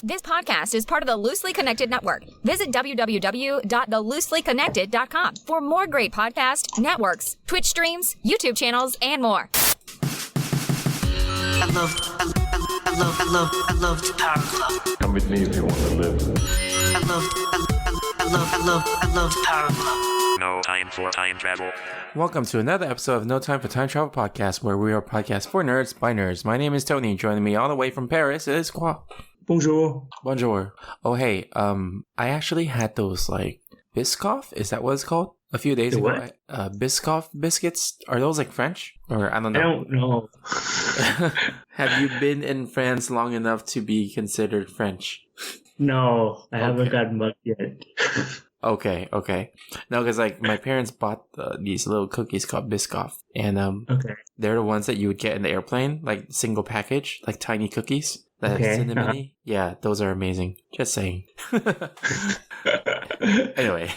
This podcast is part of the Loosely Connected Network. Visit www.thelooselyconnected.com for more great podcast networks, Twitch streams, YouTube channels, and more. I love the Power Club. Come with me if you want to live. I love the Power Club. No time for time travel. Welcome to another episode of No Time for Time Travel Podcast, where we are a podcast for nerds by nerds. My name is Tony. Joining me all the way from Paris is Quoc. Bonjour. Bonjour. Oh, hey, I actually had those, Biscoff? Is that what it's called? A few days ago. What? Biscoff biscuits? Are those, French? Or, I don't know. I don't know. Have you been in France long enough to be considered French? No, I haven't gotten much yet. Okay. No, because, my parents bought these little cookies called Biscoff. And, they're the ones that you would get in the airplane, single package, tiny cookies. That have cinnamon. Yeah, those are amazing. Just saying. Anyway,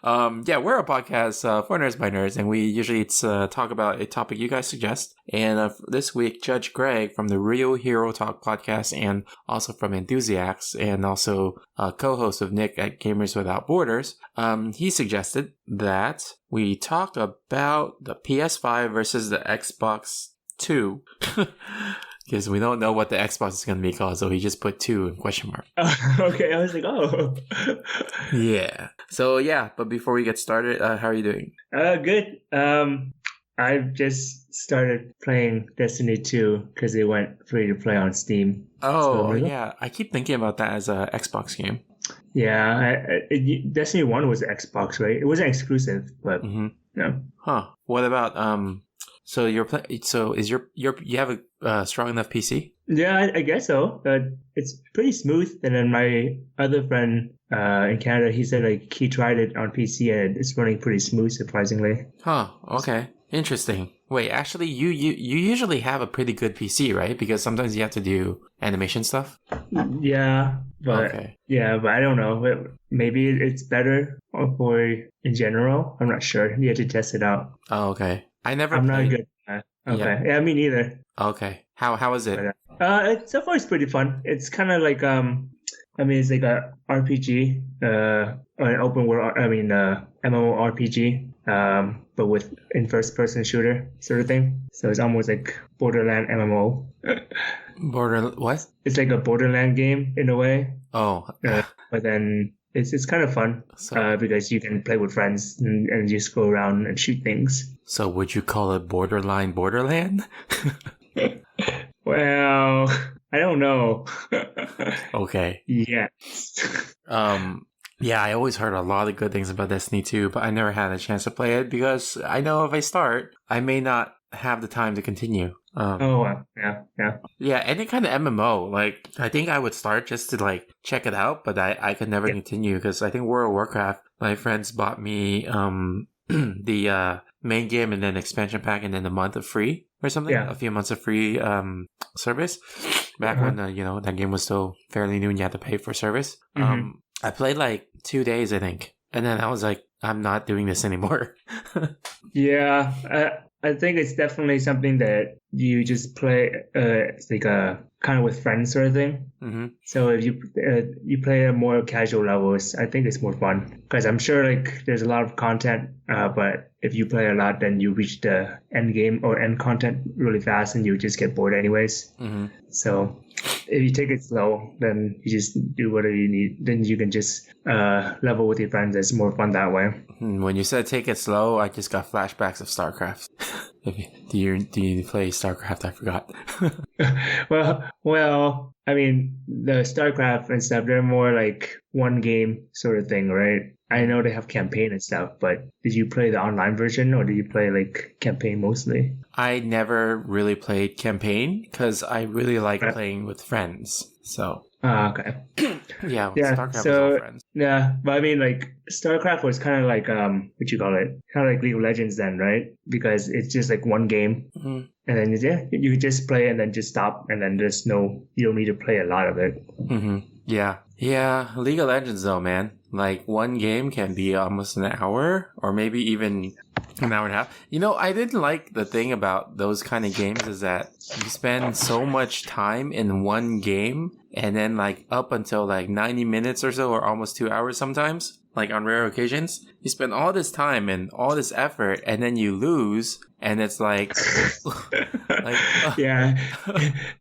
we're a podcast for nerds by nerds, and we usually talk about a topic you guys suggest. And this week, Judge Greg from the Real Hero Talk podcast, and also from Enthusiasts, and also co-host of Nick at Gamers Without Borders, he suggested that we talk about the PS5 versus the Xbox 2. Because we don't know what the Xbox is going to be called, so he just put 2 in question mark. Okay, I was like, oh. Yeah. So, but before we get started, how are you doing? Good. I've just started playing Destiny 2 because it went free to play on Steam. Oh, yeah. I keep thinking about that as a Xbox game. Yeah, Destiny 1 was Xbox, right? It wasn't exclusive, but no. Huh. What about So you have a strong enough PC? Yeah, I guess so. It's pretty smooth. And then my other friend in Canada, he said he tried it on PC and it's running pretty smooth, surprisingly. Huh. Okay. Interesting. Wait, actually, you usually have a pretty good PC, right? Because sometimes you have to do animation stuff. Yeah, but I don't know. Maybe it's better for in general. I'm not sure. You have to test it out. Oh, okay. I'm not good at that. Okay. Yeah, me neither. Okay. How is it? So far it's pretty fun. It's kind of it's like a RPG, an open world, MMORPG, but in first person shooter sort of thing. So it's almost like Borderland MMO. What? It's like a Borderland game in a way. Oh. But then it's kind of fun because you can play with friends and just go around and shoot things. So would you call it Borderland? Well, I don't know. Okay. Yes. I always heard a lot of good things about Destiny 2, but I never had a chance to play it because I know if I start, I may not have the time to continue. Yeah. Yeah, any kind of MMO, I think I would start just to check it out, but I could never continue because I think World of Warcraft, my friends bought me the main game and then expansion pack and then a month of free or something, a few months of free service back when that game was still fairly new and you had to pay for service. I played 2 days, I think, and then I was like, I'm not doing this anymore. Yeah, I think it's definitely something that you just play. It's like a kind of with friends sort of thing. Mm-hmm. So if you play at more casual levels, I think it's more fun because I'm sure there's a lot of content. But if you play a lot, then you reach the end game or end content really fast, and you just get bored anyways. Mm-hmm. So if you take it slow, then you just do whatever you need. Then you can just level with your friends. It's more fun that way. When you said take it slow, I just got flashbacks of StarCraft. Do you play StarCraft? I forgot. Well, I mean, the StarCraft and stuff, they're more like one game sort of thing, right? I know they have campaign and stuff, but did you play the online version or did you play campaign mostly? I never really played campaign because I really like playing with friends. So. Okay. Yeah, StarCraft was all friends. Yeah, but I mean, StarCraft was kind of what you call it? Kind of like League of Legends then, right? Because it's just one game. Mm-hmm. And then, you can just play and then just stop. And then you don't need to play a lot of it. Mm-hmm. Yeah. Yeah, League of Legends though, man. One game can be almost an hour or maybe even An hour and a half. You know, I didn't like the thing about those kind of games is that you spend so much time in one game and then like up until like 90 minutes or so or almost 2 hours sometimes, like on rare occasions, you spend all this time and all this effort and then you lose and it's like, yeah,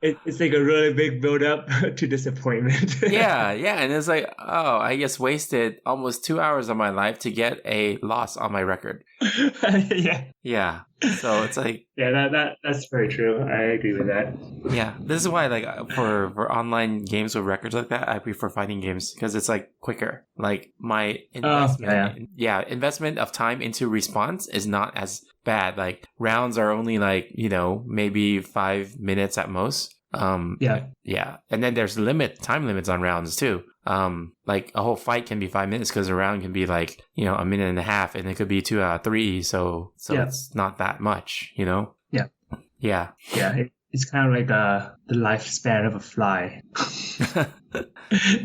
it's like a really big build up to disappointment. yeah, and it's like, oh, I just wasted almost 2 hours of my life to get a loss on my record. Yeah. So it's like, that's very true. I agree with that. Yeah, this is why like for online games with records like that, I prefer fighting games because it's like quicker. Like my investment, investment of time into response is not as bad. Like rounds are only like, you know, maybe 5 minutes at most. Yeah, and then there's time limits on rounds too. Like a whole fight can be 5 minutes because a round can be like, you know, a minute and a half, and it could be 2 out of 3. So it's not that much, you know. Yeah. It's kind of like the lifespan of a fly.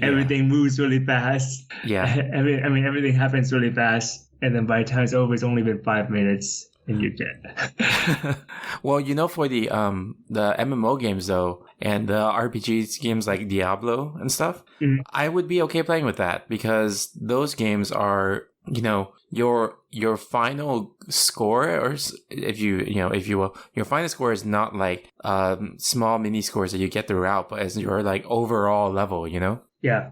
Everything moves really fast. Yeah. Everything happens really fast, and then by the time it's over, it's only been 5 minutes. And you're dead. Well, you know, for the MMO games though, and the RPG games like Diablo and stuff, I would be okay playing with that because those games are, you know, your final score, or if you will, your final score is not like small mini scores that you get throughout, but as your like overall level, you know. Yeah.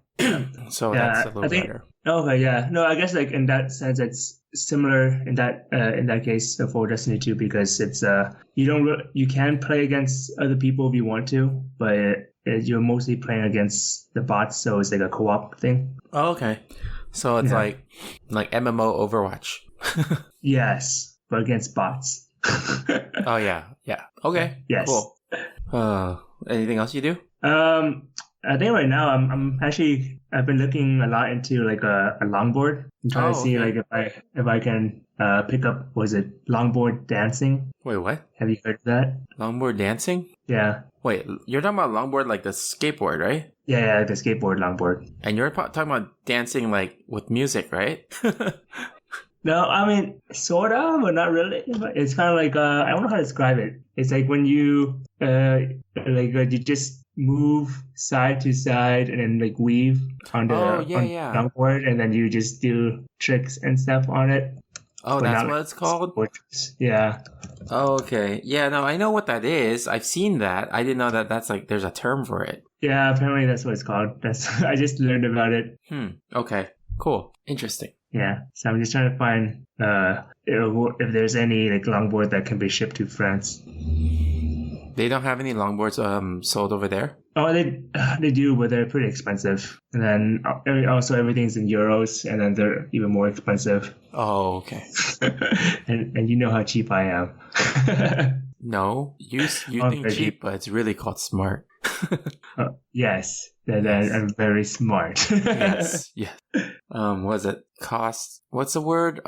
So that's a little better. Okay, yeah. No, I guess like in that sense, it's similar in that case for Destiny 2 because it's you can play against other people if you want to, but you're mostly playing against the bots, so it's like a co-op thing. Oh, okay. So it's like MMO Overwatch. Yes, but against bots. Oh yeah. Okay. Yes. Cool. Anything else you do? I think right now I've been looking a lot into like a longboard. I'm trying to see like if I can pick up, was it longboard dancing? Wait, what? Have you heard of that? Longboard dancing? Yeah. Wait, you're talking about longboard like the skateboard, right? Yeah, the skateboard longboard. And you're talking about dancing like with music, right? No, I mean sort of, but not really. It's kind of like I don't know how to describe it. It's like when you you just move side to side and then like weave on the longboard, and then you just do tricks and stuff on it. Oh, that's what it's called? Yeah. Oh, okay. Yeah, no, I know what that is. I've seen that. I didn't know that that's like there's a term for it. Yeah, apparently that's what it's called. I just learned about it. Okay. Cool. Interesting. Yeah. So I'm just trying to find if there's any like longboard that can be shipped to France. They don't have any longboards sold over there? Oh, they do, but they're pretty expensive. And then also everything's in euros, and then they're even more expensive. Oh, okay. and you know how cheap I am. No, you think cheap, but it's really called smart. Yes, I'm very smart. Yes. Was it cost? What's the word?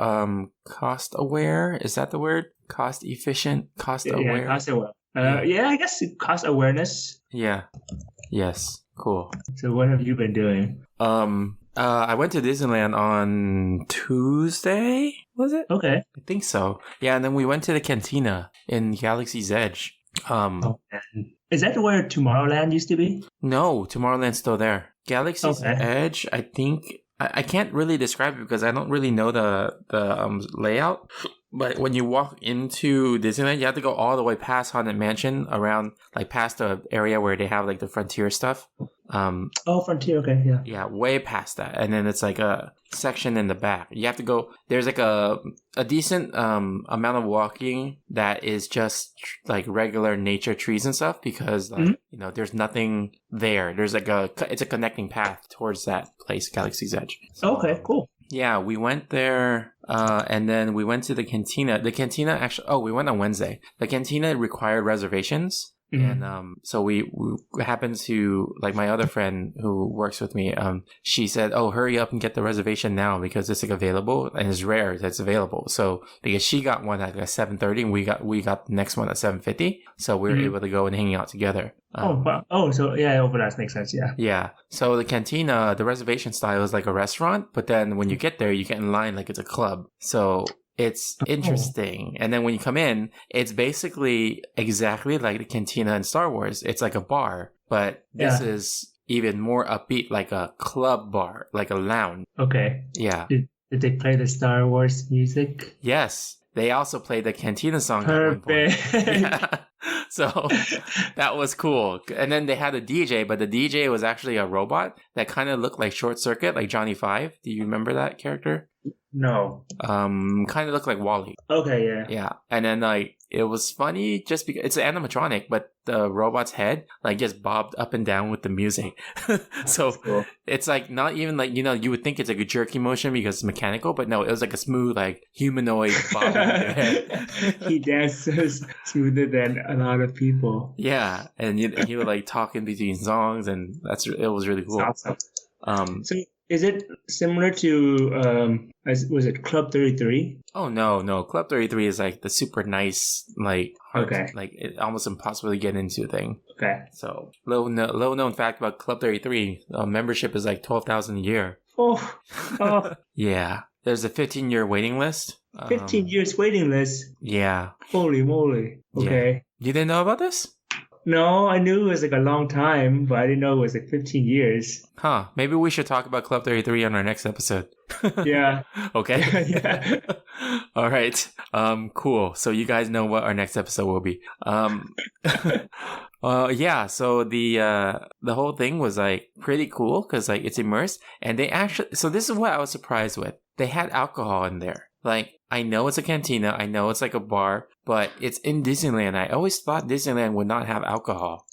Cost aware? Is that the word? Cost efficient? Cost aware? Yeah, cost aware. I guess cost awareness. Yeah. Yes. Cool. So what have you been doing? I went to Disneyland on Tuesday. Was it? Okay. I think so. Yeah, and then we went to the Cantina in Galaxy's Edge. Is that where Tomorrowland used to be? No, Tomorrowland's still there. Galaxy's Edge, I think. I can't really describe it because I don't really know the layout. But when you walk into Disneyland, you have to go all the way past Haunted Mansion, around like past the area where they have like the Frontier stuff. Frontier, okay, yeah. Yeah, way past that, and then it's like a section in the back. You have to go. There's like a decent amount of walking that is just like regular nature trees and stuff because like there's nothing there. There's like it's a connecting path towards that place, Galaxy's Edge. So, okay, cool. Yeah, we went there, and then we went to the Cantina. The Cantina actually, we went on Wednesday. The Cantina required reservations. And so we happened to, like, my other friend who works with me, she said, hurry up and get the reservation now because it's like available and it's rare that it's available. So because she got one at like 7:30 and we got the next one at 7:50, so we were able to go and hang out together. So yeah, overlaps makes sense. Yeah. So the Cantina, the reservation style is like a restaurant, but then when you get there, you get in line like it's a club. So It's interesting. And then when you come in, it's basically exactly like the cantina in Star Wars. It's like a bar, but this is even more upbeat, like a club bar, like a lounge. Okay. Yeah. Did they play the Star Wars music? Yes. They also played the cantina song at one point. Yeah. So that was cool. And then they had a DJ, but the DJ was actually a robot that kind of looked like Short Circuit, like Johnny Five. Do you remember that character? No. Kind of looked like Wally. Okay, yeah. Yeah. And then like it was funny just because it's an animatronic, but the robot's head like just bobbed up and down with the music. So cool. It's like not even like, you would think it's like a jerky motion because it's mechanical, but no, it was like a smooth, like humanoid bobbing of your head. He dances smoother than a lot of people. Yeah. And he would like talk in between songs, and it was really cool. Awesome. So is it similar to was it Club 33? Oh no. Club 33 is like the super nice, like hard, like it almost impossible to get into thing. Okay. So low known fact about Club 33, membership is like $12,000 a year. Oh. Yeah. There's a 15-year waiting list. 15 years waiting list. Yeah. Holy moly. Okay. Yeah. You didn't know about this? No, I knew it was like a long time, but I didn't know it was like 15 years. Huh. Maybe we should talk about Club 33 on our next episode. Yeah. Okay. Yeah. All right. Cool. So you guys know what our next episode will be. Yeah. So the whole thing was like pretty cool because like it's immersed, and they actually. So this is what I was surprised with. They had alcohol in there. Like, I know it's a cantina, I know it's like a bar, but it's in Disneyland. I always thought Disneyland would not have alcohol.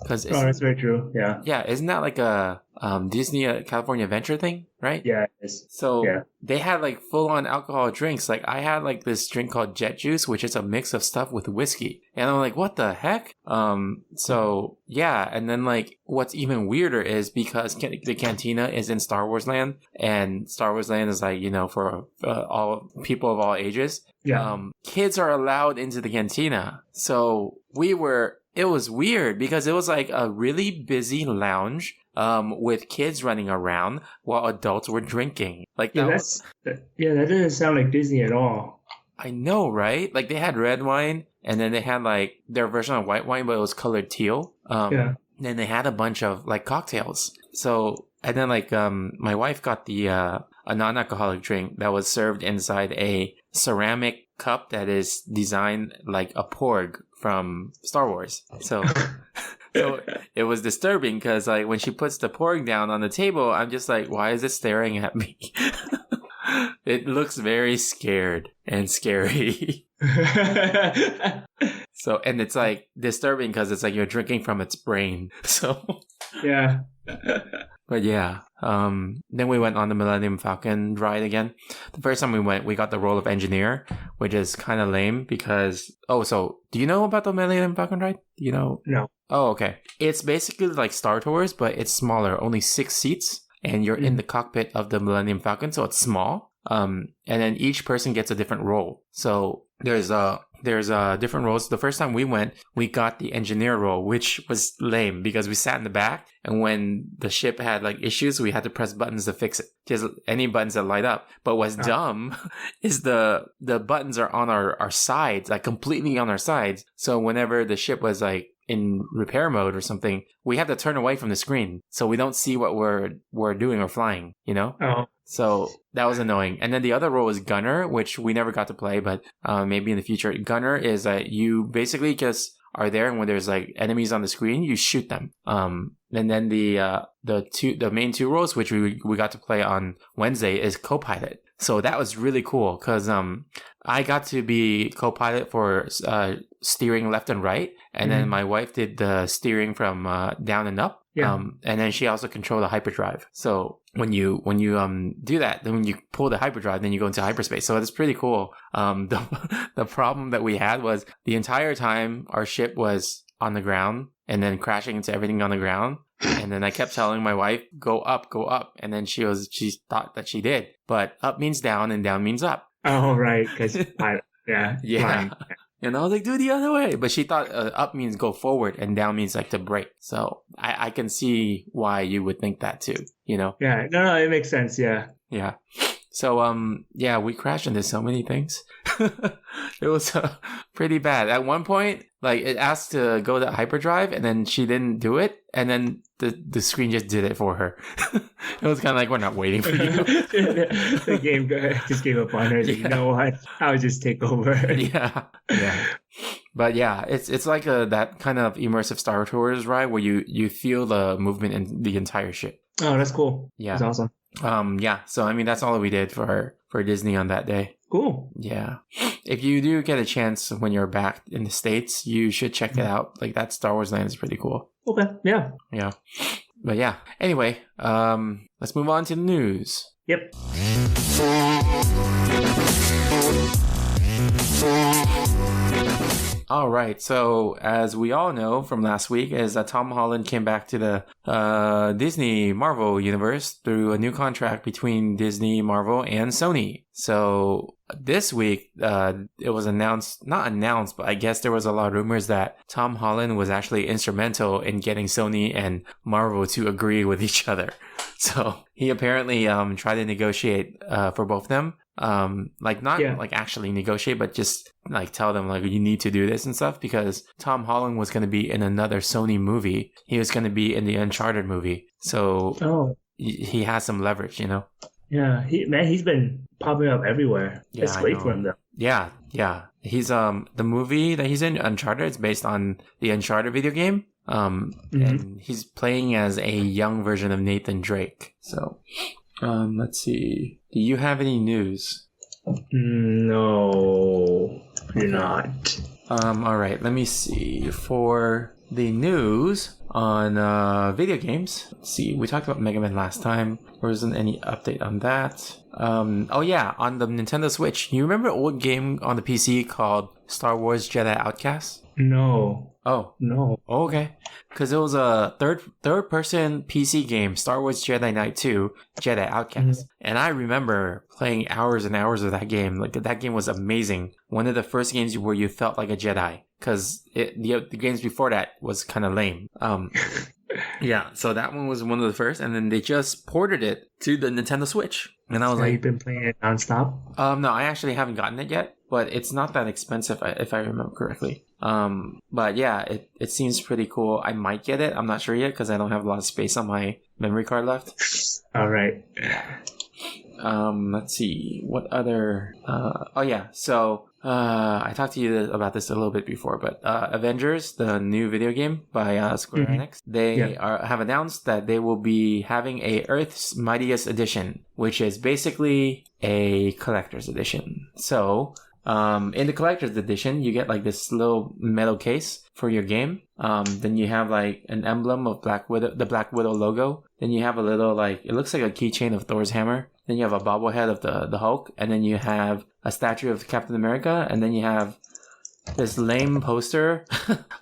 That's very true. Yeah. Yeah, isn't that like a Disney California Adventure thing, right? Yeah, it is. So they had like full on alcohol drinks. Like I had like this drink called Jet Juice, which is a mix of stuff with whiskey, and I'm like, what the heck? So yeah, and then like what's even weirder is because the cantina is in Star Wars Land, and Star Wars Land is like for all people of all ages. Yeah. Kids are allowed into the cantina, so it was weird because it was like a really busy lounge with kids running around while adults were drinking. Like that doesn't sound like Disney at all. I know, right? Like they had red wine, and then they had like their version of white wine, but it was colored teal. Then they had a bunch of like cocktails. So, and then like my wife got a non-alcoholic drink that was served inside a ceramic cup that is designed like a porg from Star Wars. So it was disturbing because like when she puts the porg down on the table, I'm just like, why is it staring at me? It looks very scared and scary. So, and it's like disturbing because it's like you're drinking from its brain. So yeah. But yeah, then we went on the Millennium Falcon ride again. The first time we went, we got the role of engineer, which is kind of lame because... so do you know about the Millennium Falcon ride? Do you know? No. Oh, okay. It's basically like Star Tours, but it's smaller, only 6 seats, and you're in the cockpit of the Millennium Falcon, so it's small. And then each person gets a different role. So there's different roles. The first time we went, we got the engineer role, which was lame because we sat in the back, and when the ship had like issues, we had to press buttons to fix it. Just any buttons that light up. But what's dumb is the buttons are on our sides, like completely on our sides. So whenever the ship was like in repair mode or something, we have to turn away from the screen so we don't see what we're doing or flying, Oh. So that was annoying. And then the other role is Gunner, which we never got to play, but maybe in the future. Gunner is that you basically just are there, and when there's like enemies on the screen, you shoot them. And then the main 2 roles, which we got to play on Wednesday, is co-pilot. So that was really cool because I got to be co-pilot for steering left and right, and then my wife did the steering from down and up. Yeah. And then she also controlled the hyperdrive. So when you do that, then when you pull the hyperdrive, then you go into hyperspace. So it's pretty cool. The problem that we had was the entire time our ship was on the ground and then crashing into everything on the ground. And then I kept telling my wife, go up. And then she thought that she did, but up means down and down means up. Oh, right. Cause yeah. Flying. And I was like, do the other way. But she thought up means go forward and down means like to brake. So I can see why you would think that too, Yeah. No, it makes sense. Yeah. Yeah. So, yeah, we crashed into so many things. It was pretty bad. At one point, like, it asked to go to hyperdrive, and then she didn't do it, and then the screen just did it for her. It was kind of like, we're not waiting for you. The game just gave up on her. Like, you know what? I'll just take over. Yeah. But yeah, it's like that kind of immersive Star Tours ride where you feel the movement in the entire ship. Oh, that's cool. Yeah. That's awesome. Yeah. So I mean, that's all we did for Disney on that day. Cool. Yeah. If you do get a chance when you're back in the States, you should check it out. Like, that Star Wars land is pretty cool. Okay. Yeah. Yeah. But yeah. Anyway, let's move on to the news. Yep. All right. So, as we all know from last week, is that Tom Holland came back to the Disney Marvel universe through a new contract between Disney, Marvel, and Sony. So this week, it was not announced, but I guess there was a lot of rumors that Tom Holland was actually instrumental in getting Sony and Marvel to agree with each other. So he apparently tried to negotiate for both of them. Like actually negotiate, but just like tell them like, you need to do this and stuff, because Tom Holland was going to be in another Sony movie. He was going to be in the Uncharted movie. So he has some leverage, you know? Yeah, he's been popping up everywhere. Yeah, it's great for him though. Yeah. He's the movie that he's in, Uncharted, is based on the Uncharted video game. And he's playing as a young version of Nathan Drake. So, let's see. Do you have any news? No, you're not. All right. Let me see. For the news on video games, let's see. We talked about Mega Man last time. There wasn't any update on that. Oh yeah, on the Nintendo Switch. You remember an old game on the PC called Star Wars Jedi Outcast? No. Oh. No. Oh, okay. Because it was a third person PC game, Star Wars Jedi Knight 2, Jedi Outcast. And I remember playing hours and hours of that game. Like, that game was amazing. One of the first games where you felt like a Jedi. Because the games before that was kind of lame. Yeah, so that one was one of the first. And then they just ported it to the Nintendo Switch. And I was like... You've been playing it nonstop? No, I actually haven't gotten it yet. But it's not that expensive, if I remember correctly. But yeah, it seems pretty cool. I might get it. I'm not sure yet because I don't have a lot of space on my memory card left. All right. Let's see. What other... oh yeah, so... I talked to you about this a little bit before, but Avengers, the new video game by Square Enix, they have announced that they will be having a Earth's Mightiest Edition, which is basically a collector's edition. So, in the collector's edition, you get like this little metal case for your game. Then you have like an emblem of the Black Widow logo. Then you have a little like, it looks like a keychain of Thor's hammer. Then you have a bobblehead of the Hulk, and then you have a statue of Captain America, and then you have this lame poster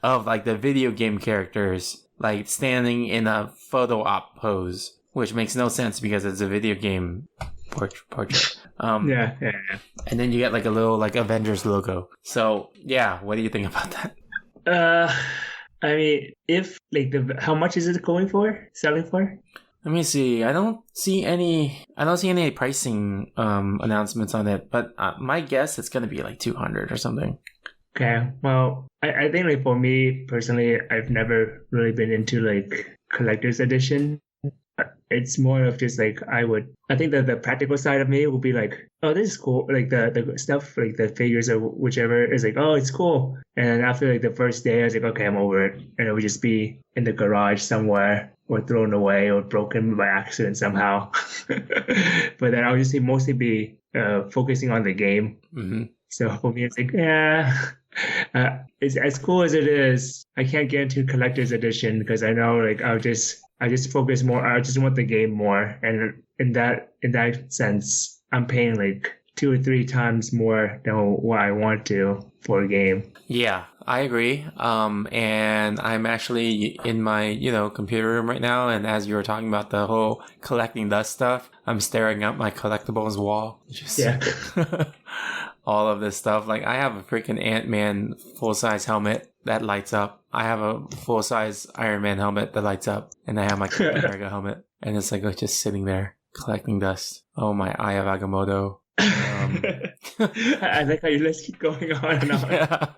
of like the video game characters like standing in a photo op pose, which makes no sense because it's a video game portrait. Yeah. And then you get like a little like Avengers logo. So yeah, what do you think about that? I mean, if like how much is it selling for? Let me see. I don't see any pricing announcements on it, but my guess it's gonna be like 200 or something. Okay. Well, I think like for me personally, I've never really been into like collector's edition. It's more of just like I think that the practical side of me will be like, oh, this is cool. Like the stuff, like the figures or whichever is like, oh, it's cool. And after like the first day, I was like, okay, I'm over it. And it would just be in the garage somewhere or thrown away or broken by accident somehow. But then I'll just mostly be focusing on the game. Mm-hmm. So for me, it's like, it's as cool as it is. I can't get into collector's edition because I know like I just focus more. I just want the game more, and in that sense, I'm paying like 2 or 3 times more than what I want to for a game. Yeah, I agree. And I'm actually in my computer room right now, and as you were talking about the whole collecting dust stuff, I'm staring at my collectibles wall. All of this stuff. Like, I have a freaking Ant-Man full-size helmet that lights up. I have a full-size Iron Man helmet that lights up. And I have my Captain America helmet. And it's like just sitting there. collecting dust. Oh, my Eye of Agamotto. I like how you let's keep going on and on. Yeah.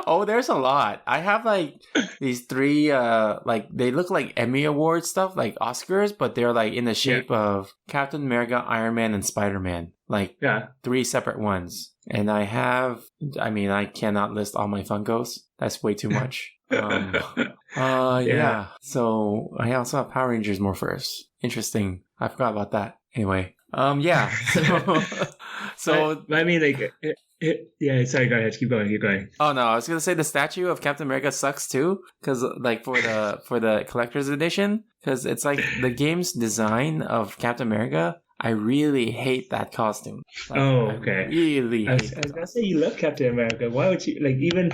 Oh, there's a lot. I have like these 3 like they look like Emmy Award stuff, like Oscars, but they're like in the shape of Captain America, Iron Man, and Spider-Man. Like 3 separate ones. And I cannot list all my Funkos. That's way too much. Yeah. So I also have Power Rangers Morphers. Interesting. I forgot about that. Anyway. Yeah. So I mean, like, yeah. Sorry, go ahead. Keep going. Oh no, I was gonna say the statue of Captain America sucks too, because like for the collector's edition, because it's like the game's design of Captain America. I really hate that costume. Like, okay. I really hate I was gonna say you love Captain America. Why would you like even?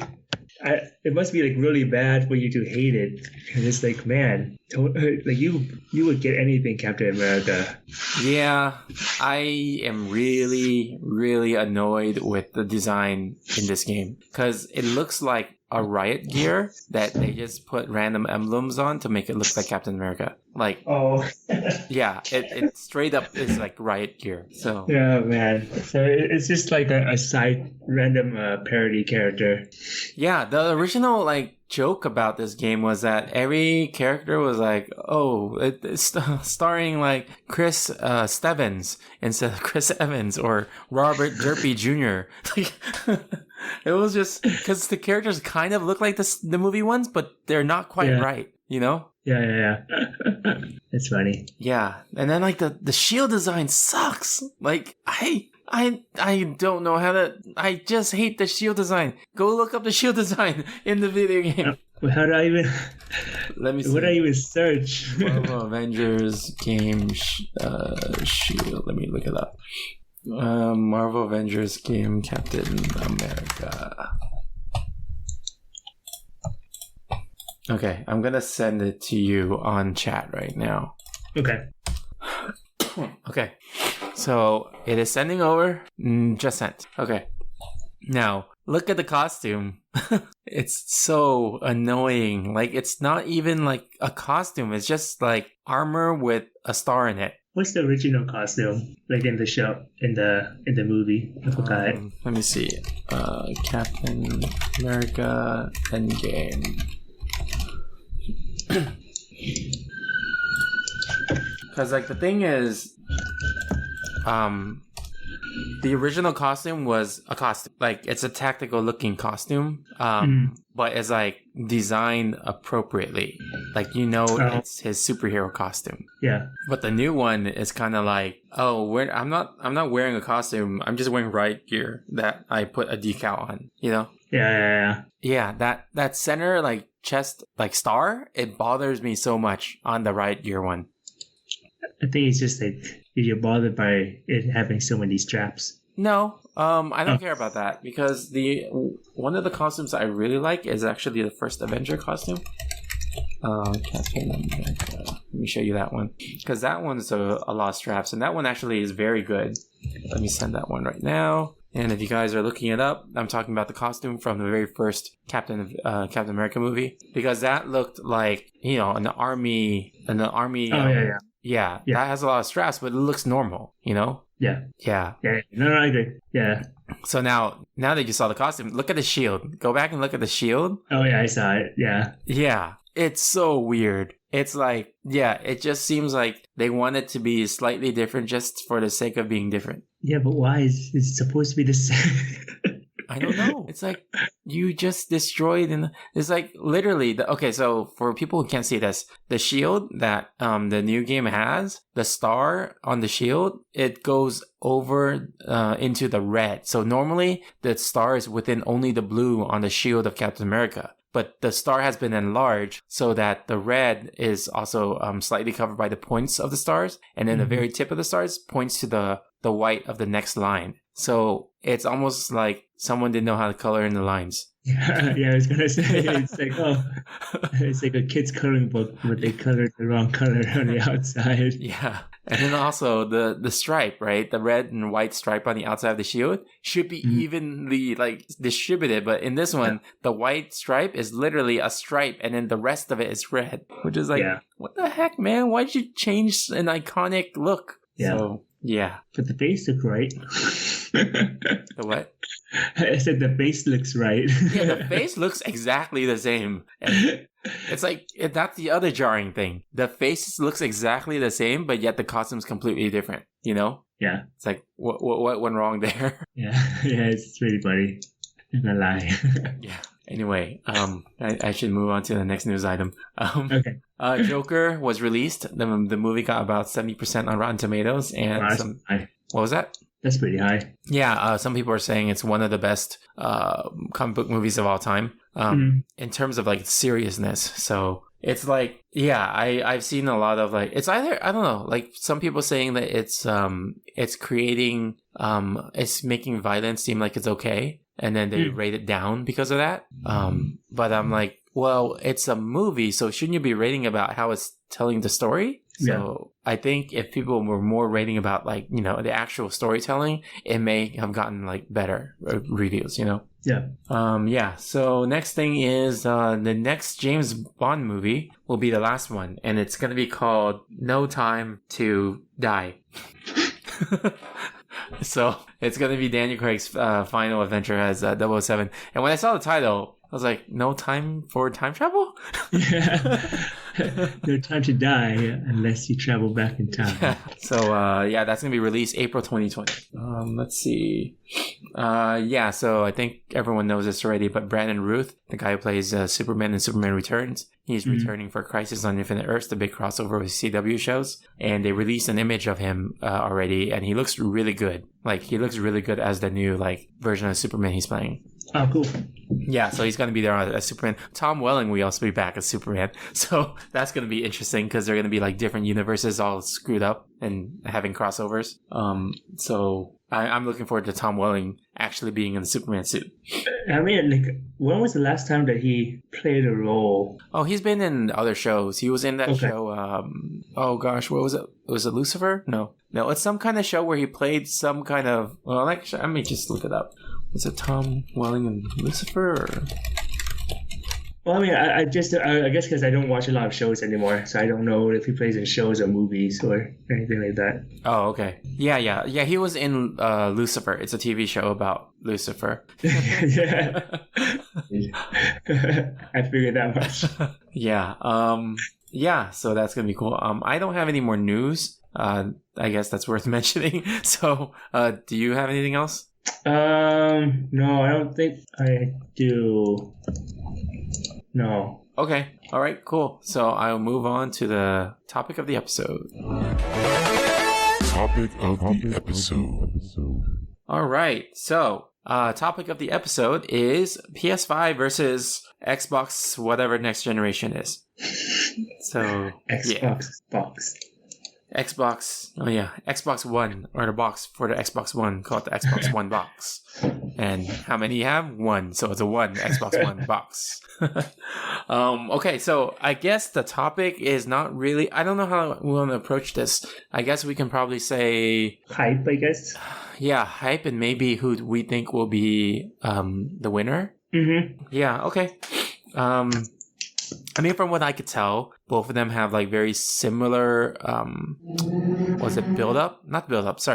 It must be like really bad for you to hate it, because it's like, man, like you would get anything Captain America. Yeah, I am really, really annoyed with the design in this game, because it looks like a riot gear that they just put random emblems on to make it look like Captain America. Like, yeah, it straight up is like riot gear. So yeah, man. So it's just like a side random parody character. Yeah, the original like joke about this game was that every character was like, oh, it's starring like Chris Stevens instead of Chris Evans or Robert Derpy Jr. Like, it was just because the characters kind of look like the movie ones, but they're not quite right, you know? Yeah. It's funny. Yeah, and then like the shield design sucks. Like I don't know how to. I just hate the shield design. Go look up the shield design in the video game. How do I even? Let me see. What do I even search? Marvel Avengers game shield. Let me look it up. Marvel Avengers game Captain America. Okay, I'm gonna send it to you on chat right now. Okay. Okay. So it is sending over. Just sent. Okay. Now look at the costume. It's so annoying. Like, it's not even like a costume. It's just like armor with a star in it. What's the original costume? Like in the show, in the movie? I forgot. Let me see. Captain America Endgame. Because like the thing is, the original costume was a costume. Like, it's a tactical looking costume, but it's like designed appropriately. Like, you know, it's his superhero costume. Yeah. But the new one is kind of like, oh, I'm not wearing a costume. I'm just wearing riot gear that I put a decal on. You know? Yeah. Yeah. That center like chest like star, it bothers me so much on the riot gear one. I think it's just like you're bothered by it having so many straps. No, I don't care about that, because one of the costumes I really like is actually the first Avenger costume. Captain America. Let me show you that one, because that one's a lot of straps, and that one actually is very good. Let me send that one right now. And if you guys are looking it up, I'm talking about the costume from the very first Captain America movie, because that looked like, you know, an army. Yeah, that has a lot of straps, but it looks normal, you know? Yeah. No, I agree. Yeah. So now that you saw the costume, look at the shield. Go back and look at the shield. Oh, yeah, I saw it. Yeah. Yeah. It's so weird. It's like, yeah, it just seems like they want it to be slightly different just for the sake of being different. Yeah, but why is it supposed to be the same? I don't know. It's like you just destroyed, and it's like literally okay, so for people who can't see this, the shield that the new game has, the star on the shield, it goes over into the red. So normally the star is within only the blue on the shield of Captain America. But the star has been enlarged so that the red is also slightly covered by the points of the stars, and then the very tip of the stars points to the white of the next line. So it's almost like someone didn't know how to color in the lines. Yeah, I was gonna say it's like a kid's coloring book, but they colored the wrong color on the outside. Yeah, and then also the stripe, right? The red and white stripe on the outside of the shield should be evenly like distributed, but in this one, the white stripe is literally a stripe, and then the rest of it is red, which is like, what the heck, man? Why'd you change an iconic look? Yeah. So, yeah. But the base looks right. The what? I said the base looks right. Yeah, the face looks exactly the same. And it's like, that's the other jarring thing. The face looks exactly the same, but yet the costume's completely different, you know? Yeah. It's like, what went wrong there? Yeah. Yeah, it's really funny. I'm not gonna lie. Yeah. Anyway, I should move on to the next news item. Okay. Joker was released. The movie got about 70% on Rotten Tomatoes, and Wow, what was that? that's pretty high. Yeah, some people are saying it's one of the best comic book movies of all time in terms of like seriousness. So it's like, yeah, I've seen a lot of like, it's either, I don't know, like some people saying that it's creating, it's making violence seem like it's okay, and then they rate it down because of that. But I'm like, well, it's a movie, so shouldn't you be rating about how it's telling the story? So I think if people were more rating about like, you know, the actual storytelling, it may have gotten like better reviews, you know? Yeah. Yeah. So next thing is the next James Bond movie will be the last one, and it's going to be called No Time to Die. So it's going to be Daniel Craig's final adventure as 007. And when I saw the title, I was like, no time for time travel? Yeah. No time to die unless you travel back in time. Yeah. So, yeah, that's going to be released April 2020. Let's see. Yeah, so I think everyone knows this already, but Brandon Routh, the guy who plays Superman in Superman Returns, he's returning for Crisis on Infinite Earths, the big crossover with CW shows. And they released an image of him already, and he looks really good. Like, he looks really good as the new, like, version of Superman he's playing. Oh, cool. Yeah, so he's going to be there as Superman. Tom Welling will also be back as Superman. So that's going to be interesting because they're going to be like different universes all screwed up and having crossovers. So I'm looking forward to Tom Welling actually being in the Superman suit. I mean, like, when was the last time that he played a role? Oh, he's been in other shows. He was in that show. Oh gosh, what was it? Was it Lucifer? No, it's some kind of show where he played some kind of. Well, actually, let me just look it up. Was it Tom Welling and Lucifer? Or? Well, I mean, I guess because I don't watch a lot of shows anymore, so I don't know if he plays in shows or movies or anything like that. Oh, okay. Yeah. He was in Lucifer. It's a TV show about Lucifer. Yeah. I figured that much. Yeah. Yeah. So that's gonna be cool. I don't have any more news. I guess that's worth mentioning. So, do you have anything else? No, I don't think I do. No. Okay. All right, cool. So I'll move on to the topic of the episode. Topic of the episode. All right. So, topic of the episode is PS5 versus Xbox, whatever next generation is. So, Xbox, oh yeah, Xbox One, or the box for the Xbox One, called the Xbox One box. And how many you have? One. So it's a one Xbox One box. Okay, so I guess the topic is not really, I don't know how we want to approach this. I guess we can probably say hype, I guess. Yeah, hype, and maybe who we think will be the winner. Mm-hmm. Yeah, okay. I mean, from what I could tell, both of them have like very similar,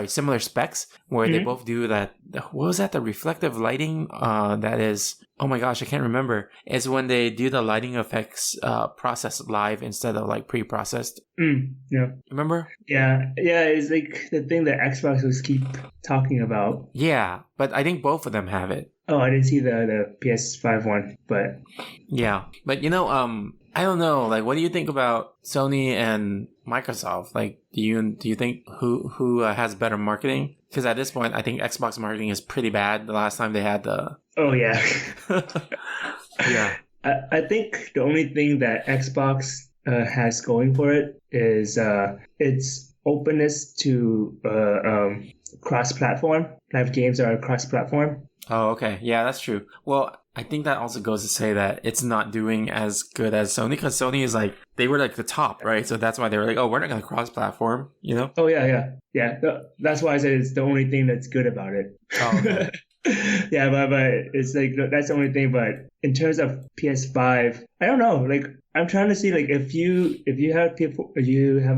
similar specs, where they both do that. What was that? The reflective lighting, that is, oh my gosh, I can't remember. It's when they do the lighting effects, process live instead of like pre-processed. Yeah. Remember? Yeah. It's like the thing that Xbox was keep talking about. Yeah, but I think both of them have it. Oh, I didn't see the PS5 one, but yeah, but you know, I don't know. Like, what do you think about Sony and Microsoft? Like, do you think who has better marketing? Because at this point, I think Xbox marketing is pretty bad. The last time they had the yeah. Yeah. I think the only thing that Xbox has going for it is its openness to cross-platform. Live games are cross-platform. Oh, okay. Yeah, that's true. Well, I think that also goes to say that it's not doing as good as Sony, because Sony is like, they were like the top, right? So that's why they were like, oh, we're not going to cross-platform, you know? Oh, yeah. That's why I said it's the only thing that's good about it. Oh, okay. Yeah, but it's like that's the only thing. But in terms of PS5, I don't know. Like I'm trying to see like if you have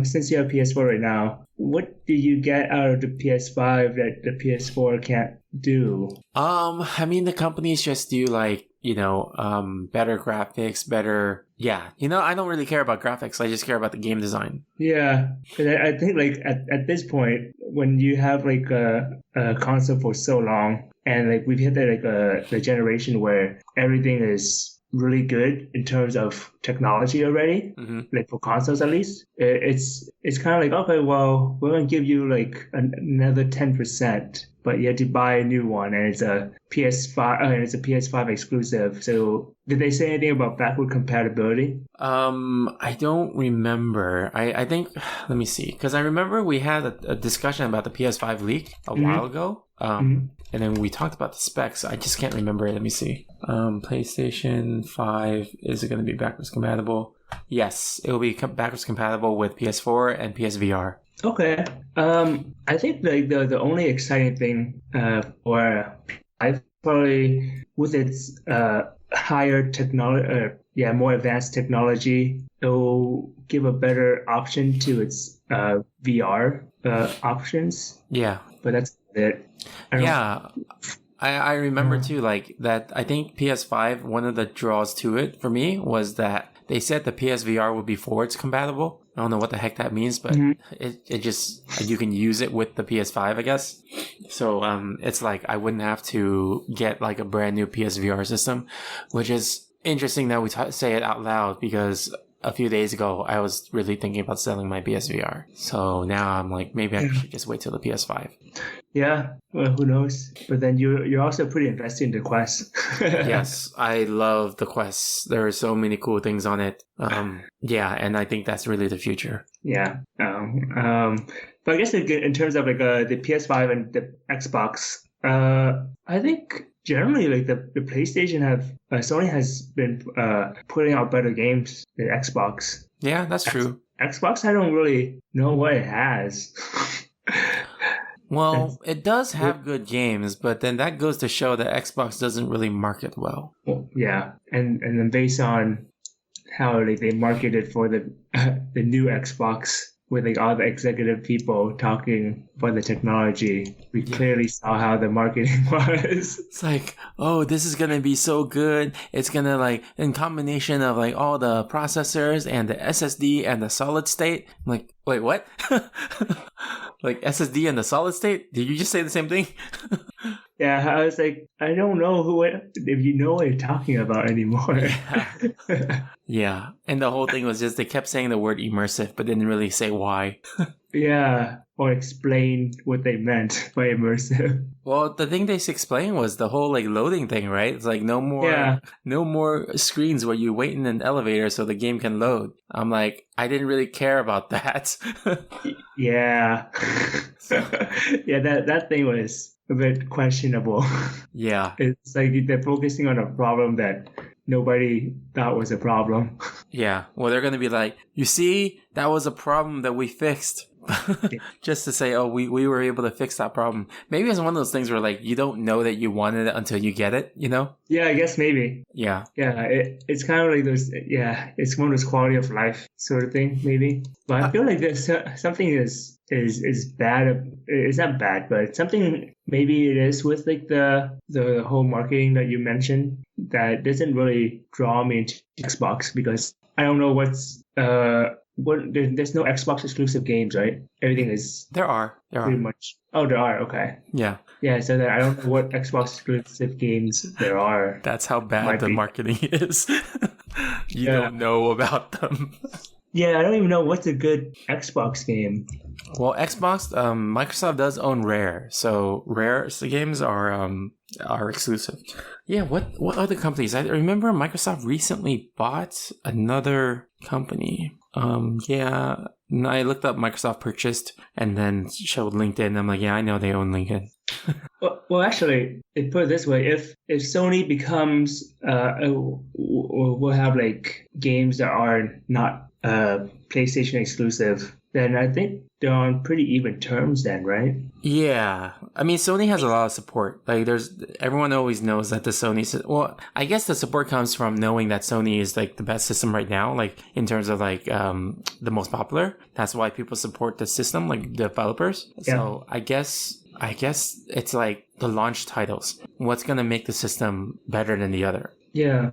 since you have PS4 right now, what do you get out of the PS5 that the PS4 can't do? I mean, the companies just do like, better graphics, better. Yeah, I don't really care about graphics. I just care about the game design. Yeah, 'cause I think like at this point, when you have like a console for so long, and like we've hit the generation where everything is really good in terms of technology already, like for consoles at least, it's kind of like, okay, well, we're gonna give you like another 10%, but you have to buy a new one, and it's a PS5, and it's a PS5 exclusive. So did they say anything about backward compatibility? I don't remember. I think, let me see, because I remember we had a discussion about the PS5 leak a while ago. And then we talked about the specs. I just can't remember it. Let me see. PlayStation 5, is it going to be backwards compatible? Yes, it will be backwards compatible with PS4 and PSVR. Okay. I think like the only exciting thing for I probably with its higher technology, more advanced technology, it will give a better option to its VR options. Yeah. But that's it. I remember too, like that. I think PS5, one of the draws to it for me was that they said the PSVR would be forwards compatible. I don't know what the heck that means, but it just, you can use it with the PS5, I guess. So it's like I wouldn't have to get like a brand new PSVR system, which is interesting that we say it out loud, because a few days ago I was really thinking about selling my PSVR. So now I'm like, maybe I should just wait till the PS5. Yeah, well, who knows? But then you're also pretty invested in the Quest. Yes, I love the Quest. There are so many cool things on it. And I think that's really the future. Yeah. But I guess in terms of like the PS5 and the Xbox, I think generally like the PlayStation Sony has been putting out better games than Xbox. Yeah, that's true. Xbox, I don't really know what it has. Well, it does have good games, but then that goes to show that Xbox doesn't really market well. Yeah, and then based on how like they marketed for the new Xbox with like all the executive people talking about the technology, we clearly saw how the marketing was. It's like, oh, this is gonna be so good. It's gonna like, in combination of like all the processors and the SSD and the solid state. I'm like, wait, what? Like SSD and the solid state? Did you just say the same thing? Yeah, I was like, I don't know if you know what you're talking about anymore. Yeah, and the whole thing was just they kept saying the word immersive, but didn't really say why. Yeah, or explain what they meant by immersive. Well, the thing they explained was the whole like loading thing, right? It's like no more screens where you wait in an elevator so the game can load. I'm like, I didn't really care about that. Yeah. Yeah, that thing was a bit questionable. Yeah. It's like they're focusing on a problem that nobody thought was a problem. Yeah. Well, they're going to be like, you see, that was a problem that we fixed. Just to say, oh, we were able to fix that problem. Maybe it's one of those things where like you don't know that you wanted it until you get it, you know? Yeah, I guess maybe. Yeah. Yeah, it's kind of like those, it's one of those quality of life sort of thing, maybe. But I feel like there's something is bad. It's not bad, but something maybe it is with like the whole marketing that you mentioned that doesn't really draw me into Xbox, because I don't know there's no Xbox exclusive games, right? Everything is There are pretty much. Oh, there are. Okay. Yeah. Yeah. So that I don't know what Xbox exclusive games there are. That's how bad the marketing is. You don't know about them. Yeah, I don't even know what's a good Xbox game. Well, Xbox, Microsoft does own Rare, so Rare games are exclusive. Yeah, what other companies? I remember Microsoft recently bought another company. I looked up Microsoft purchased and then showed LinkedIn. I'm like, yeah, I know they own LinkedIn. Well, actually, put it this way: if Sony becomes, we'll have like games that are not PlayStation exclusive, then I think they're on pretty even terms then, right? Yeah. I mean, Sony has a lot of support. Like, everyone always knows that the Sony, well, I guess the support comes from knowing that Sony is like the best system right now, like in terms of like, the most popular. That's why people support the system, like developers. Yeah. So I guess it's like the launch titles. What's going to make the system better than the other? Yeah.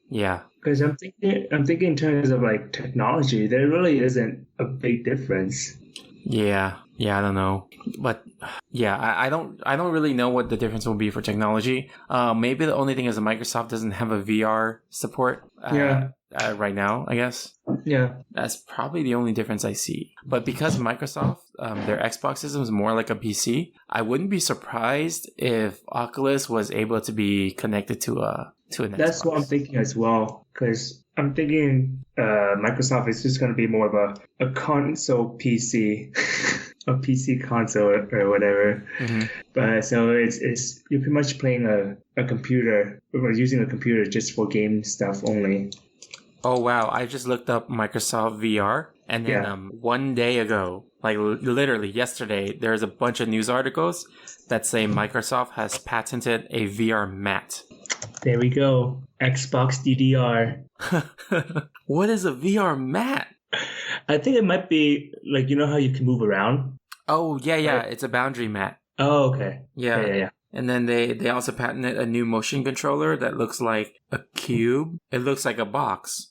Yeah. Because I'm thinking in terms of like technology, there really isn't a big difference. Yeah, I don't know, but yeah, I don't really know what the difference will be for technology. Maybe the only thing is that Microsoft doesn't have a VR support. Right now, I guess. Yeah, that's probably the only difference I see. But because Microsoft, their Xbox system is more like a PC, I wouldn't be surprised if Oculus was able to be connected to an Xbox. That's what I'm thinking as well. Because I'm thinking Microsoft is just going to be more of a console PC, a PC console or whatever. Mm-hmm. But so it's you're pretty much playing a computer or using a computer just for game stuff only. Oh wow! I just looked up Microsoft VR, and then one day ago, like literally yesterday, there's a bunch of news articles that say Microsoft has patented a VR mat. There we go. Xbox DDR. What is a VR mat? I think it might be like, you know how you can move around? Oh, yeah. Right? It's a boundary mat. Oh, okay. Yeah. And then they also patented a new motion controller that looks like a cube. It looks like a box.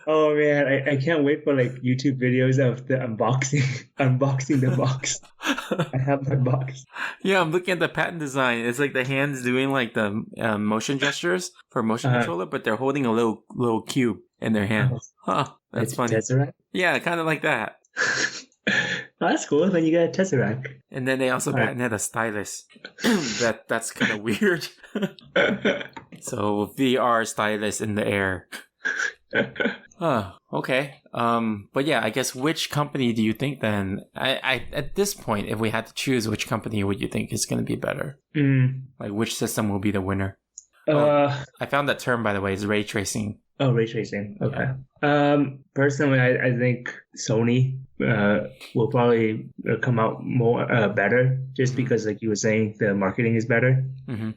Oh man, I can't wait for like YouTube videos of the unboxing the box. I have my box. Yeah, I'm looking at the patent design. It's like the hands doing like the motion gestures for a motion controller, but they're holding a little cube in their hand. Huh, that's funny. Tesseract? Yeah, kind of like that. Oh, that's cool. Then you get a Tesseract. And then they also patented a stylus. That's kind of weird. So VR stylus in the air. Okay. But yeah, I guess which company do you think then? I at this point, if we had to choose, which company would you think is going to be better? Like which system will be the winner? I found that term, by the way, is ray tracing. Oh, ray tracing. Okay. Yeah. Personally, I think Sony will probably come out more better, just because, like you were saying, the marketing is better, and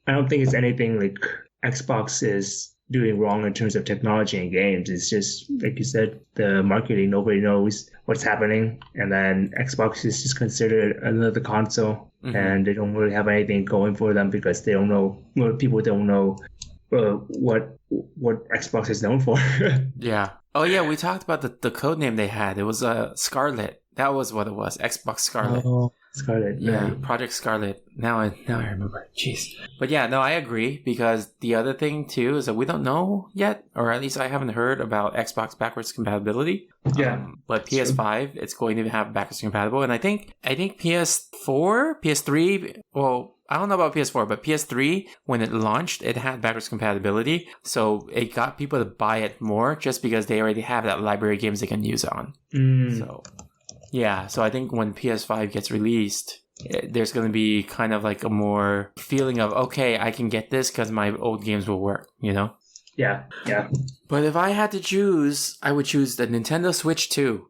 I don't think it's anything like Xbox is doing wrong in terms of technology and games. It's just like you said, the marketing. Nobody knows what's happening, and then Xbox is just considered another console, and they don't really have anything going for them because they don't know. Well, people don't know what Xbox is known for. Yeah. Oh yeah, we talked about the code name they had. It was Scarlett. That was what it was. Xbox Scarlett. Oh, Scarlett. Yeah, right. Project Scarlett. Now I remember. Jeez. But yeah, no, I agree, because the other thing too is that we don't know yet, or at least I haven't heard about Xbox backwards compatibility. Yeah. But PS5, it's going to have backwards compatible, and I think PS4, PS3. Well, I don't know about PS4, but PS3, when it launched, it had backwards compatibility. So it got people to buy it more just because they already have that library of games they can use it on. So, yeah. So I think when PS5 gets released, there's going to be kind of like a more feeling of, okay, I can get this because my old games will work, you know? Yeah. But if I had to choose, I would choose the Nintendo Switch 2.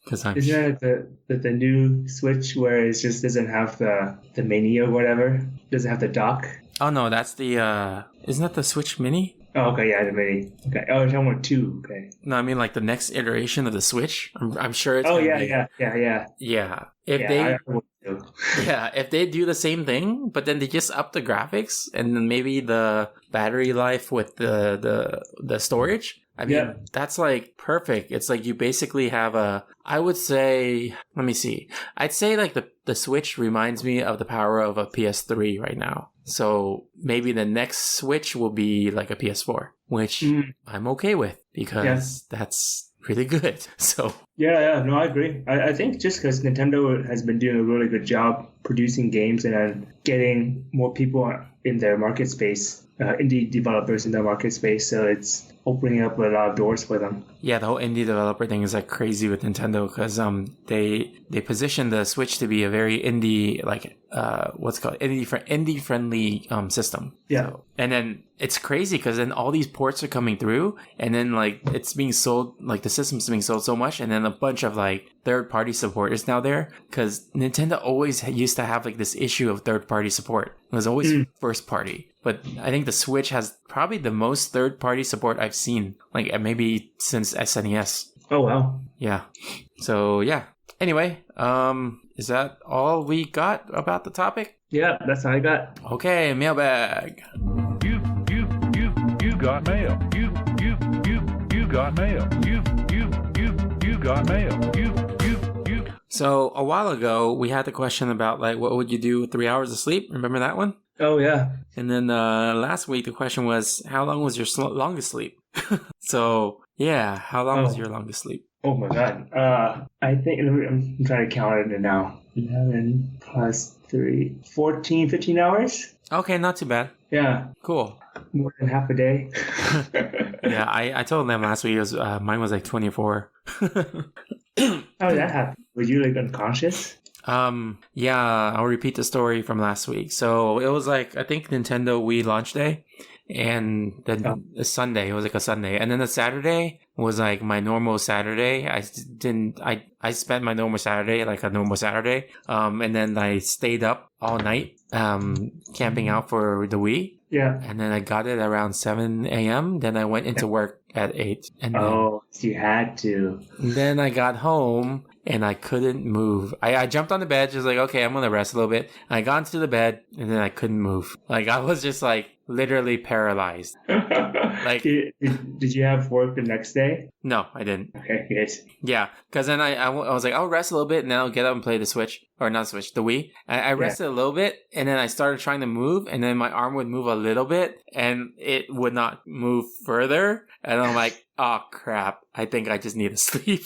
Isn't that the new Switch where it just doesn't have the mini or whatever? Doesn't have the dock? Oh no, that's the isn't that the Switch Mini? Oh, okay, yeah, the mini. Okay. Oh, you're talking about 2, okay. No, I mean like the next iteration of the Switch. I'm sure it's yeah. Yeah. If they do the same thing, but then they just up the graphics and then maybe the battery life with the storage. I mean, that's like perfect. It's like you basically have I would say, let me see. I'd say like the Switch reminds me of the power of a PS3 right now. So maybe the next Switch will be like a PS4, which I'm okay with because that's really good. So no, I agree. I think just because Nintendo has been doing a really good job producing games and then getting more people in their market space, indie developers in their market space. So it's opening up a lot of doors for them. Yeah, the whole indie developer thing is like crazy with Nintendo because they position the Switch to be a very indie what's it called indie friendly system. Yeah. So, and then it's crazy because then all these ports are coming through, and then like it's being sold, like the system's being sold so much, and then a bunch of like third party support is now there because Nintendo always used to have like this issue of third party support. It was always first party. But I think the Switch has probably the most third-party support I've seen, like maybe since SNES. Oh, wow. Yeah. So, yeah. Anyway, is that all we got about the topic? Yeah, that's all I got. Okay, mailbag. You got mail. You got mail. You got mail. You. So, a while ago, we had the question about, like, what would you do with 3 hours of sleep? Remember that one? Oh, yeah. And then last week, the question was, how long was your longest sleep? So, yeah, how long was your longest sleep? Oh, my God. I think, I'm trying to count it now. 11 plus 3, 14, 15 hours? Okay, not too bad. Yeah. Cool. More than half a day. Yeah, I told them last week mine was like 24. How did that happen? Were you like unconscious? Yeah, I'll repeat the story from last week. So it was like, I think Nintendo Wii launch day, and then a Sunday, it was like a Sunday. And then the Saturday was like my normal Saturday. I spent my normal Saturday like a normal Saturday. And then I stayed up all night, camping out for the Wii. Yeah. And then I got it around 7 a.m. Then I went into work at 8. And then, so you had to. Then I got home and I couldn't move. I jumped on the bed, just like, okay, I'm going to rest a little bit. I got into the bed and then I couldn't move. Like I was just like literally paralyzed. Like, did you have work the next day? No, I didn't. Okay, good. Yeah, because then I was like, I'll rest a little bit and then I'll get up and play the Switch. Or not Switch, the Wii. I rested a little bit and then I started trying to move and then my arm would move a little bit and it would not move further. And I'm like, oh crap, I think I just need to sleep.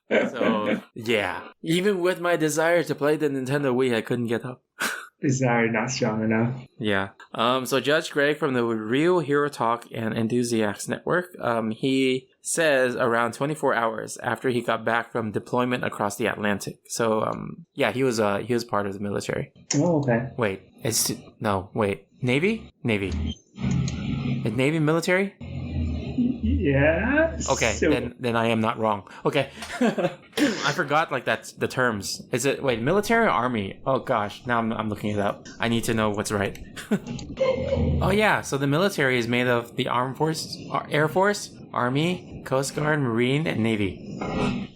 So, yeah. Even with my desire to play the Nintendo Wii, I couldn't get up. Desire not strong enough. Yeah. So Judge Greg from the Real Hero Talk and Enthusiasts Network, he says around 24 hours after he got back from deployment across the Atlantic. So, yeah, he was part of the military. Oh, okay. Wait, Navy? Is Navy military? Yeah. Okay, so, then I am not wrong. Okay. I forgot like that's the terms. Is it military or army? Oh gosh, now I'm looking it up. I need to know what's right. Oh yeah, so the military is made of the Armed Forces, Air Force, Army, Coast Guard, Marine, and Navy.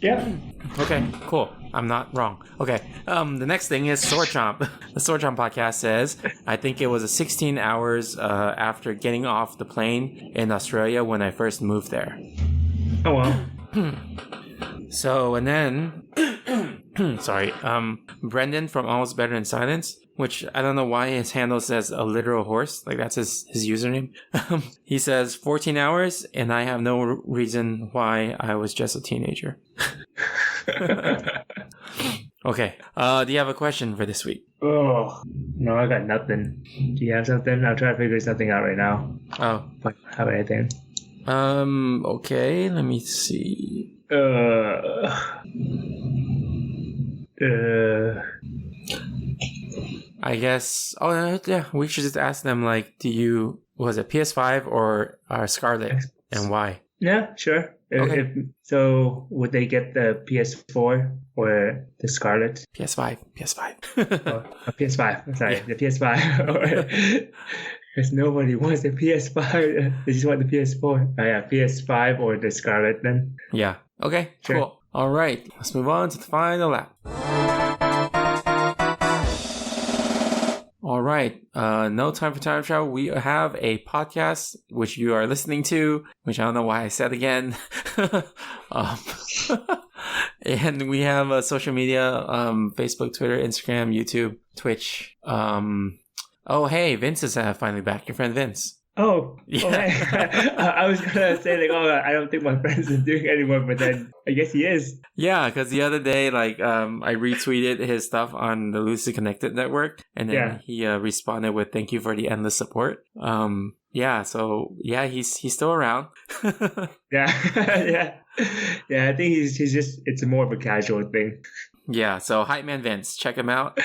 Yeah. Okay, cool. I'm not wrong. Okay. The next thing is Sword Chomp. The Sword Chomp podcast says, I think it was 16 hours after getting off the plane in Australia when I first moved there. Oh, wow. So, and then, sorry, Brendan from Almost Better in Silence, which I don't know why his handle says a literal horse. Like that's his username. He says 14 hours and I have no reason why I was just a teenager. Okay. Do you have a question for this week? Oh, no, I got nothing. Do you have something? I'll try to figure something out right now. Oh. If I have anything. Okay, let me see. I guess. Oh, yeah. We should just ask them. Like, was it PS5 or Scarlett, and why? Yeah, sure. Okay. So, would they get the PS4 or the Scarlett? PS5. PS5. Sorry, Yeah. the PS5. Because nobody wants the PS5. They just want the PS4. Oh, yeah, PS5 or the Scarlett then. Yeah. Okay. Sure. Cool. All right. Let's move on to the final lap. All right. No time for time travel. We have a podcast which you are listening to, which I don't know why I said again. And we have a social media, Facebook, Twitter, Instagram, YouTube, Twitch. Oh, hey, Vince is finally back. Your friend Vince. man. I was gonna say like, I don't think my friends are doing it anymore, but then I guess he is. Yeah, because the other day, like, I retweeted his stuff on the Loosely Connected network, and then he responded with "Thank you for the endless support." Yeah, so yeah, he's still around. yeah. I think he's just it's more of a casual thing. Yeah, so Hype Man Vince, check him out.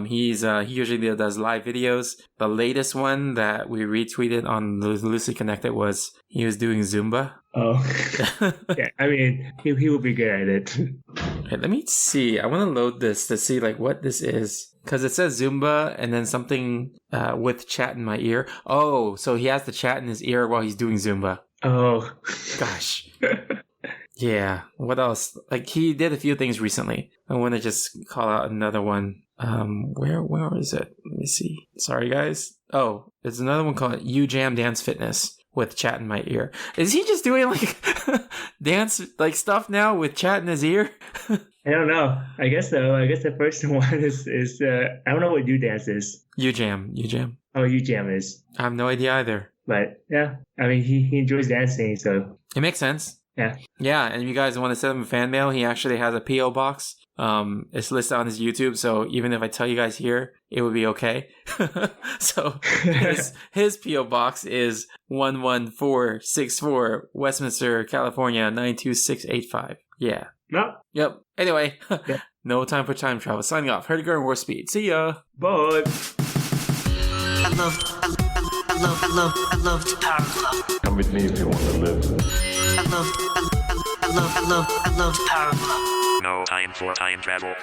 He usually does live videos. The latest one that we retweeted on Loosely Connected was he was doing Zumba. Oh, yeah. I mean, he will be good at it. Okay, let me see. I want to load this to see like what this is because it says Zumba and then something with chat in my ear. Oh, so he has the chat in his ear while he's doing Zumba. Oh, gosh. Yeah. What else? Like he did a few things recently. I want to just call out another one. Where is it? Let me see. Sorry, guys. Oh, there's another one called You Jam Dance Fitness with chat in my ear. Is he just doing like dance like stuff now with chat in his ear? I don't know. I guess so. I guess the first one is I don't know what You Dance is. You Jam. Oh, You Jam is. I have no idea either. But yeah, I mean he enjoys dancing, so it makes sense. Yeah. Yeah, and if you guys want to send him a fan mail, he actually has a P.O. box. It's listed on his YouTube, so even if I tell you guys here, it would be okay. So his P.O. box is 11464 Westminster, California 92685. Yeah. No. Yep. Anyway, Yeah. No time for time travel. Signing off. Hurdy Warp Speed. See ya. Bye. I love Power Glove. Come with me if you want to live. I love Power Glove. No time for time travel.